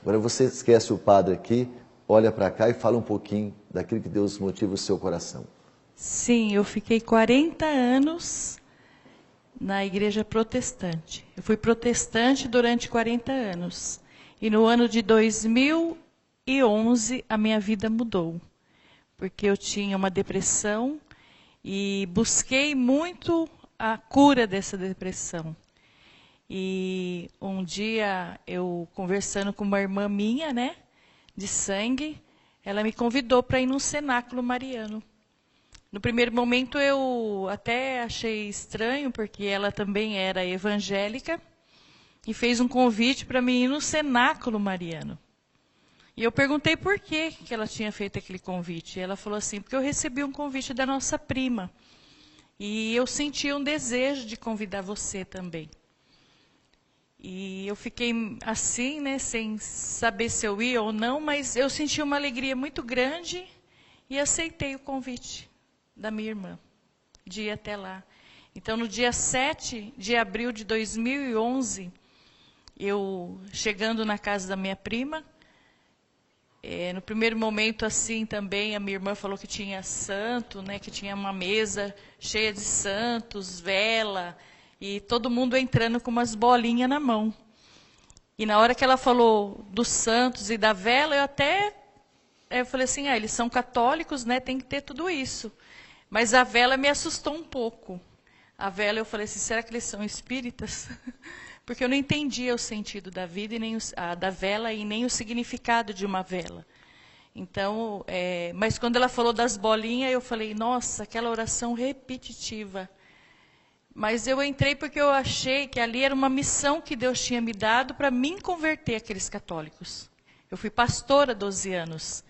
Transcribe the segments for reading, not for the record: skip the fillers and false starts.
Agora você esquece o padre aqui, olha para cá e fala um pouquinho daquilo que Deus motiva o seu coração. Sim, eu fiquei 40 anos na igreja protestante. Eu fui protestante durante 40 anos. E no ano de 2011 a minha vida mudou. Porque eu tinha uma depressão e busquei muito a cura dessa depressão. E um dia eu conversando com uma irmã minha, né, de sangue, ela me convidou para ir num cenáculo mariano. No primeiro momento eu até achei estranho, porque ela também era evangélica, e fez um convite para mim ir no cenáculo mariano. E eu perguntei por que ela tinha feito aquele convite. E ela falou assim, porque eu recebi um convite da nossa prima. E eu senti um desejo de convidar você também. E eu fiquei assim, né, sem saber se eu ia ou não, mas eu senti uma alegria muito grande e aceitei o convite da minha irmã, de ir até lá. Então, no dia 7 de abril de 2011, eu chegando na casa da minha prima, no primeiro momento, assim, também, a minha irmã falou que tinha santo, né, que tinha uma mesa cheia de santos, vela, e todo mundo entrando com umas bolinhas na mão. E na hora que ela falou dos santos e da vela, eu falei assim, eles são católicos, né, tem que ter tudo isso. Mas a vela me assustou um pouco. A vela, eu falei assim, será que eles são espíritas? Porque eu não entendia o sentido da vida, e nem da vela e nem o significado de uma vela. Então, mas quando ela falou das bolinhas, eu falei, nossa, aquela oração repetitiva. Mas eu entrei porque eu achei que ali era uma missão que Deus tinha me dado para me converter aqueles católicos. Eu fui pastora há 12 anos.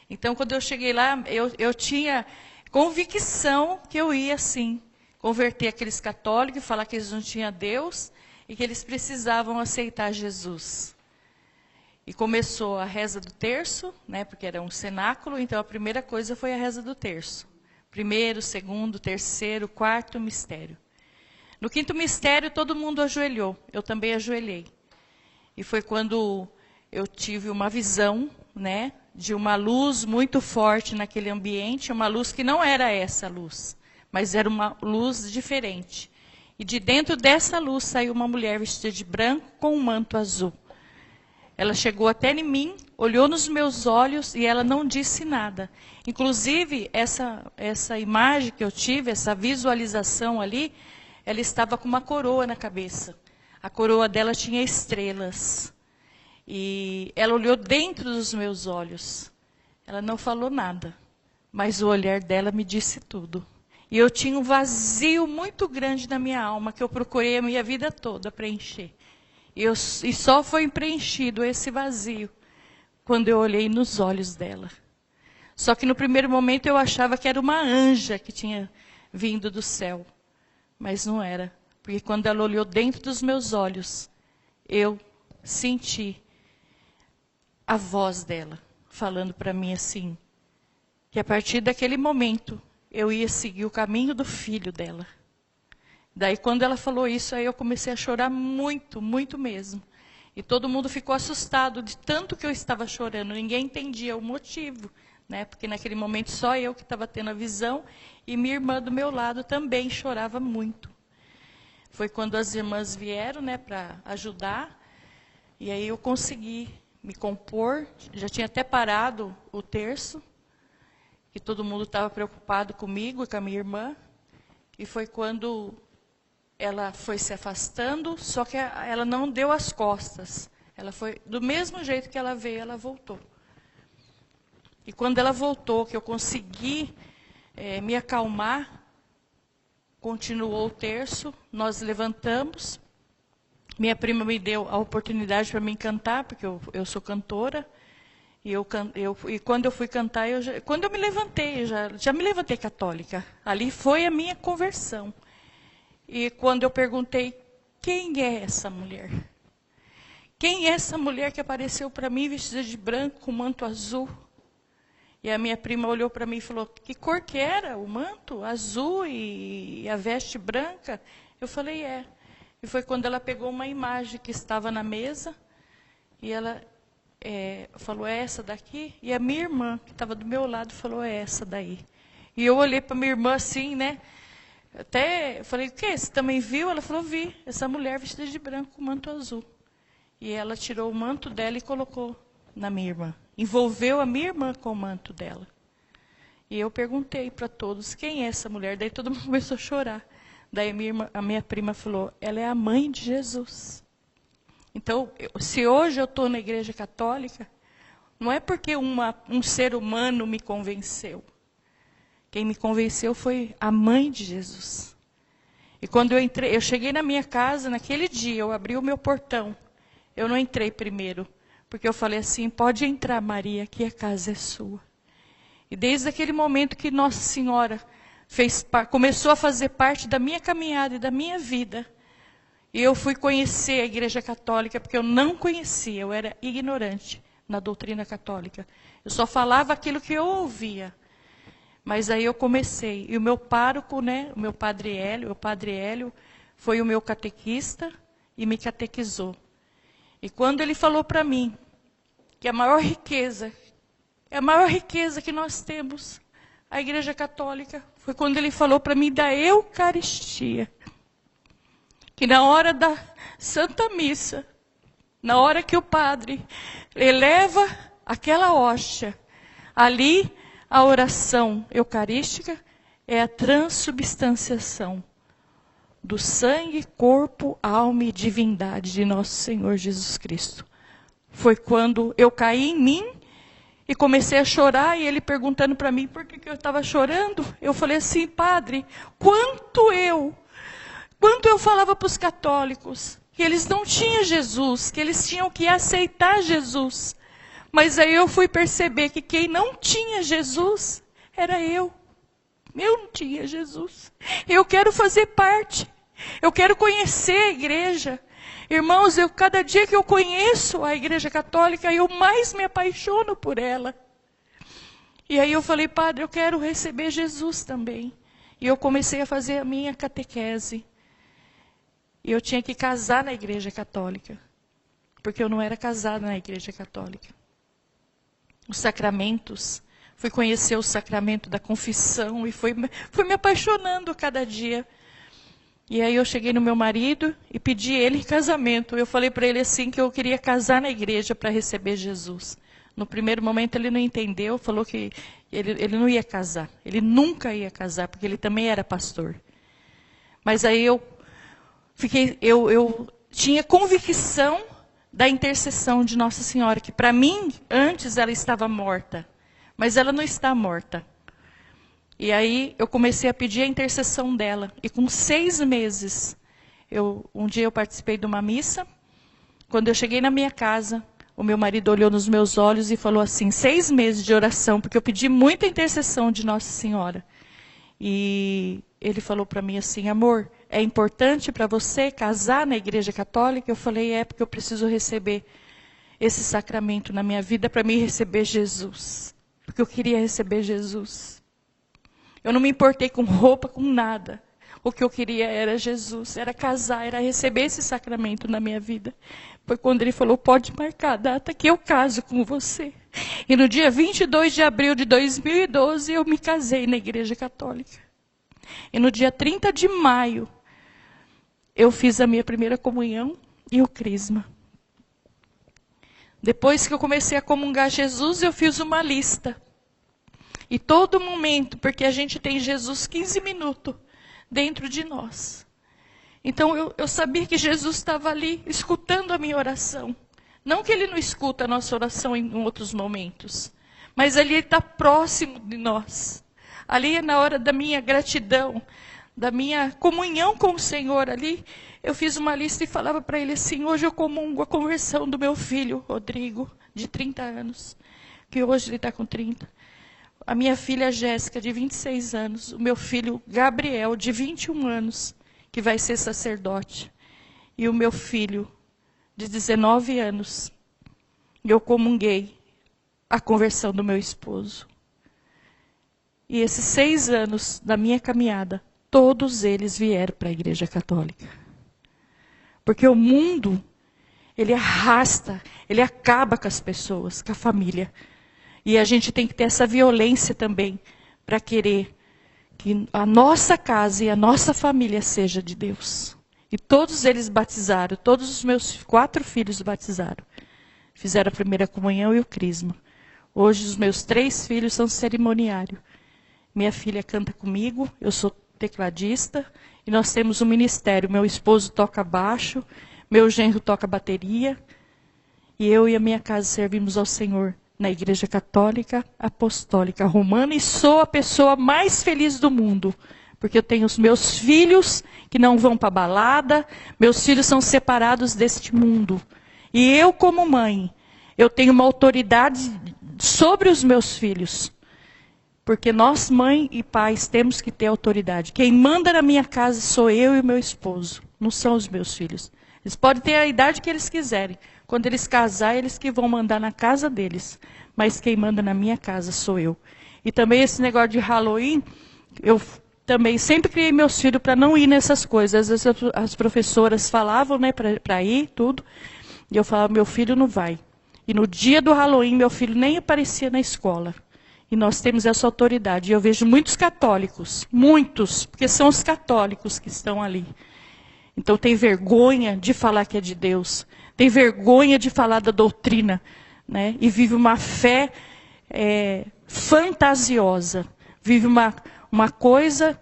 Então, quando eu cheguei lá, eu tinha convicção que eu ia, sim, converter aqueles católicos e falar que eles não tinham Deus e que eles precisavam aceitar Jesus. E começou a reza do terço, né, porque era um cenáculo, então a primeira coisa foi a reza do terço. Primeiro, segundo, terceiro, quarto mistério. No quinto mistério, todo mundo ajoelhou, eu também ajoelhei. E foi quando eu tive uma visão, né, de uma luz muito forte naquele ambiente, uma luz que não era essa luz, mas era uma luz diferente. E de dentro dessa luz saiu uma mulher vestida de branco com um manto azul. Ela chegou até em mim, olhou nos meus olhos e ela não disse nada. Inclusive, essa imagem que eu tive, essa visualização ali, ela estava com uma coroa na cabeça. A coroa dela tinha estrelas. E ela olhou dentro dos meus olhos. Ela não falou nada, mas o olhar dela me disse tudo. E eu tinha um vazio muito grande na minha alma, que eu procurei a minha vida toda preencher. E só foi preenchido esse vazio quando eu olhei nos olhos dela. Só que no primeiro momento eu achava que era uma anja que tinha vindo do céu. Mas não era. Porque quando ela olhou dentro dos meus olhos, eu senti a voz dela falando para mim assim, que a partir daquele momento eu ia seguir o caminho do filho dela. Daí quando ela falou isso, aí eu comecei a chorar muito, muito mesmo. E todo mundo ficou assustado de tanto que eu estava chorando. Ninguém entendia o motivo, né? Porque naquele momento só eu que estava tendo a visão e minha irmã do meu lado também chorava muito. Foi quando as irmãs vieram, né, para ajudar. E aí eu consegui me compor. Já tinha até parado o terço, que todo mundo estava preocupado comigo e com a minha irmã. E foi quando ela foi se afastando, só que ela não deu as costas. Ela foi, do mesmo jeito que ela veio, ela voltou. E quando ela voltou, que eu consegui me acalmar, continuou o terço, nós levantamos. Minha prima me deu a oportunidade para mim cantar, porque eu sou cantora. E quando eu fui cantar, quando eu me levantei, eu já me levantei católica. Ali foi a minha conversão. E quando eu perguntei, quem é essa mulher? Quem é essa mulher que apareceu para mim vestida de branco, com manto azul? E a minha prima olhou para mim e falou, que cor que era o manto? Azul e a veste branca? Eu falei, é. E foi quando ela pegou uma imagem que estava na mesa, e ela falou, é essa daqui? E a minha irmã, que estava do meu lado, falou, é essa daí. E eu olhei para minha irmã assim, né? Até falei, o quê? Você também viu? Ela falou, vi. Essa mulher vestida de branco com manto azul. E ela tirou o manto dela e colocou na minha irmã. Envolveu a minha irmã com o manto dela. E eu perguntei para todos, quem é essa mulher? Daí todo mundo começou a chorar. Daí a minha prima falou, ela é a mãe de Jesus. Então, se hoje eu estou na igreja católica, não é porque um ser humano me convenceu. Quem me convenceu foi a mãe de Jesus. E quando eu cheguei na minha casa, naquele dia, eu abri o meu portão. Eu não entrei primeiro, porque eu falei assim, pode entrar, Maria, que a casa é sua. E desde aquele momento que Nossa Senhora começou a fazer parte da minha caminhada e da minha vida, e eu fui conhecer a Igreja Católica, porque eu não conhecia, eu era ignorante na doutrina católica. Eu só falava aquilo que eu ouvia. Mas aí eu comecei. E o meu pároco, né, o padre Hélio, foi o meu catequista e me catequizou. E quando ele falou para mim que a maior riqueza que nós temos, a Igreja Católica, foi quando ele falou para mim da Eucaristia. Que na hora da Santa Missa, na hora que o padre eleva aquela hóstia, ali a oração eucarística é a transubstanciação do sangue, corpo, alma e divindade de nosso Senhor Jesus Cristo. Foi quando eu caí em mim e comecei a chorar, e ele perguntando para mim por que eu estava chorando. Eu falei assim, padre, quanto eu falava para os católicos que eles não tinham Jesus, que eles tinham que aceitar Jesus. Mas aí eu fui perceber que quem não tinha Jesus era eu. Eu não tinha Jesus. Eu quero fazer parte. Eu quero conhecer a igreja. Irmãos, cada dia que eu conheço a Igreja Católica, eu mais me apaixono por ela. E aí eu falei, padre, eu quero receber Jesus também. E eu comecei a fazer a minha catequese. E eu tinha que casar na Igreja Católica. Porque eu não era casada na Igreja Católica. Os sacramentos, fui conhecer o sacramento da confissão e fui me apaixonando a cada dia. E aí eu cheguei no meu marido e pedi ele em casamento. Eu falei para ele assim que eu queria casar na igreja para receber Jesus. No primeiro momento ele não entendeu, falou que ele não ia casar. Ele nunca ia casar, porque ele também era pastor. Mas aí eu tinha convicção da intercessão de Nossa Senhora, que para mim, antes ela estava morta, mas ela não está morta. E aí eu comecei a pedir a intercessão dela, e com 6 meses, um dia eu participei de uma missa, quando eu cheguei na minha casa, o meu marido olhou nos meus olhos e falou assim, 6 meses de oração, porque eu pedi muita intercessão de Nossa Senhora. E ele falou para mim assim, amor, é importante para você casar na Igreja Católica? Eu falei, porque eu preciso receber esse sacramento na minha vida para mim receber Jesus. Porque eu queria receber Jesus. Eu não me importei com roupa, com nada. O que eu queria era Jesus, era casar, era receber esse sacramento na minha vida. Foi quando ele falou, pode marcar a data que eu caso com você. E no dia 22 de abril de 2012, eu me casei na Igreja Católica. E no dia 30 de maio, eu fiz a minha primeira comunhão e o crisma. Depois que eu comecei a comungar Jesus, eu fiz uma lista. E todo momento, porque a gente tem Jesus 15 minutos dentro de nós. Então eu sabia que Jesus estava ali, escutando a minha oração. Não que ele não escuta a nossa oração em outros momentos, mas ali ele está próximo de nós. Ali é na hora da minha gratidão, da minha comunhão com o Senhor ali, eu fiz uma lista e falava para ele assim, hoje eu comungo a conversão do meu filho, Rodrigo, de 30 anos, que hoje ele está com 30. A minha filha Jéssica, de 26 anos, o meu filho Gabriel, de 21 anos, que vai ser sacerdote, e o meu filho, de 19 anos, eu comunguei a conversão do meu esposo. E esses 6 anos da minha caminhada, todos eles vieram para a Igreja Católica. Porque o mundo ele arrasta, ele acaba com as pessoas, com a família. E a gente tem que ter essa violência também, para querer que a nossa casa e a nossa família seja de Deus. E todos eles batizaram, todos os meus 4 filhos batizaram. Fizeram a primeira comunhão e o crisma. Hoje os meus 3 filhos são cerimoniários. Minha filha canta comigo, eu sou tecladista, e nós temos um ministério. Meu esposo toca baixo, meu genro toca bateria, e eu e a minha casa servimos ao Senhor na Igreja Católica Apostólica Romana, e sou a pessoa mais feliz do mundo, porque eu tenho os meus filhos que não vão para balada, meus filhos são separados deste mundo. E eu, como mãe, eu tenho uma autoridade sobre os meus filhos. Porque nós, mãe e pais, temos que ter autoridade. Quem manda na minha casa sou eu e o meu esposo, não são os meus filhos. Eles podem ter a idade que eles quiserem. Quando eles casarem, eles que vão mandar na casa deles. Mas quem manda na minha casa sou eu. E também esse negócio de Halloween, eu também sempre criei meus filhos para não ir nessas coisas. Às vezes as professoras falavam, né, para ir, tudo. E eu falava, meu filho não vai. E no dia do Halloween, meu filho nem aparecia na escola. E nós temos essa autoridade. E eu vejo muitos católicos, muitos, porque são os católicos que estão ali. Então tem vergonha de falar que é de Deus. Tem vergonha de falar da doutrina. Né? E vive uma fé fantasiosa. Vive uma coisa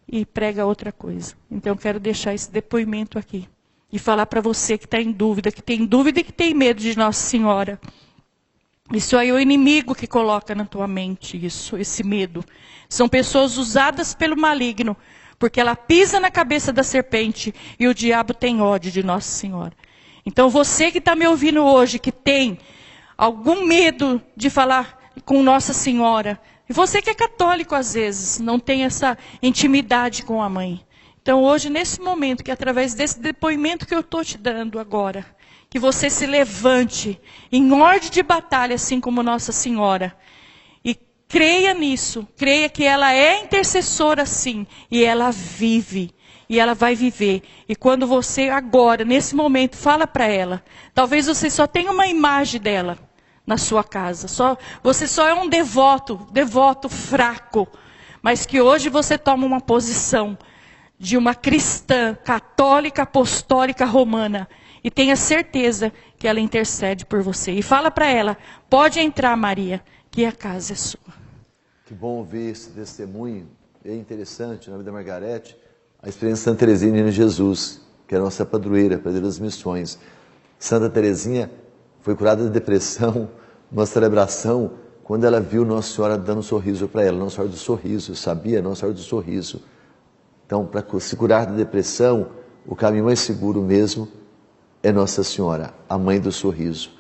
e prega outra coisa. Então eu quero deixar esse depoimento aqui. E falar para você que está em dúvida, que tem dúvida e que tem medo de Nossa Senhora. Isso aí é o inimigo que coloca na tua mente isso, esse medo. São pessoas usadas pelo maligno, porque ela pisa na cabeça da serpente e o diabo tem ódio de Nossa Senhora. Então você que está me ouvindo hoje, que tem algum medo de falar com Nossa Senhora, e você que é católico às vezes, não tem essa intimidade com a mãe. Então hoje, nesse momento, que através desse depoimento que eu estou te dando agora, que você se levante em ordem de batalha, assim como Nossa Senhora. E creia nisso, creia que ela é intercessora sim, e ela vive, e ela vai viver. E quando você agora, nesse momento, fala para ela, talvez você só tenha uma imagem dela na sua casa, você só é um devoto fraco, mas que hoje você toma uma posição de uma cristã católica, apostólica, romana, e tenha certeza que ela intercede por você. E fala para ela, pode entrar, Maria, que a casa é sua. Que bom ouvir esse testemunho. É interessante, na vida da Margarete, a experiência de Santa Teresinha Menina de Jesus, que é a nossa padroeira das missões. Santa Teresinha foi curada de depressão, numa celebração, quando ela viu Nossa Senhora dando um sorriso para ela, Nossa Senhora do Sorriso, sabia? Nossa Senhora do Sorriso. Então, para se curar da depressão, o caminho mais seguro mesmo é Nossa Senhora, a Mãe do Sorriso.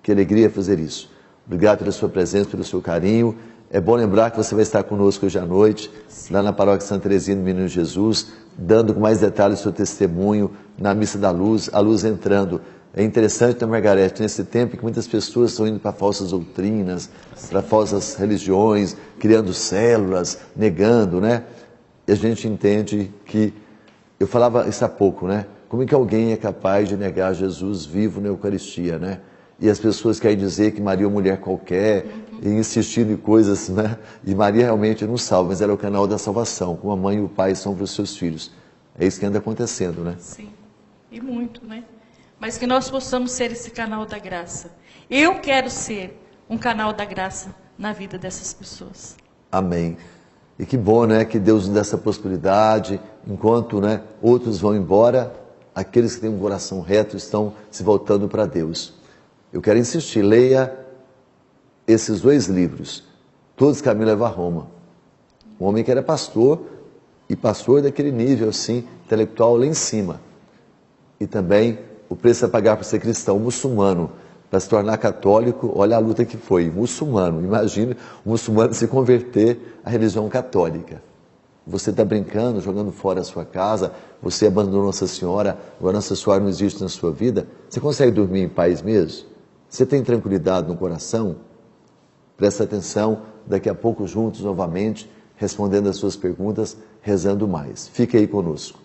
Que alegria fazer isso. Obrigado pela sua presença, pelo seu carinho. É bom lembrar que você vai estar conosco hoje à noite, lá na Paróquia Santa Teresinha do Menino Jesus, dando com mais detalhes o seu testemunho na Missa da Luz, a luz entrando. É interessante, né, Margarete, nesse tempo que muitas pessoas estão indo para falsas doutrinas, para falsas religiões, criando células, negando, né? E a gente entende que, eu falava isso há pouco, né? Como é que alguém é capaz de negar Jesus vivo na Eucaristia, né? E as pessoas querem dizer que Maria é uma mulher qualquer, e insistindo em coisas, né? E Maria realmente não salva, mas ela é o canal da salvação, como a mãe e o pai são para os seus filhos. É isso que anda acontecendo, né? Sim, e muito, né? Mas que nós possamos ser esse canal da graça. Eu quero ser um canal da graça na vida dessas pessoas. Amém. E que bom, né, que Deus nos dê essa possibilidade, enquanto, né, outros vão embora, aqueles que têm um coração reto estão se voltando para Deus. Eu quero insistir, leia esses 2 livros, Todos os Caminhos Levam a Roma. Um homem que era pastor, e pastor daquele nível, assim, intelectual lá em cima. E também O Preço a Pagar por Ser Cristão, muçulmano, para se tornar católico, olha a luta que foi, muçulmano. Imagine um muçulmano se converter à religião católica. Você está brincando, jogando fora a sua casa, você abandonou Nossa Senhora, agora Nossa Senhora não existe na sua vida. Você consegue dormir em paz mesmo? Você tem tranquilidade no coração? Presta atenção, daqui a pouco juntos novamente, respondendo as suas perguntas, rezando mais. Fique aí conosco.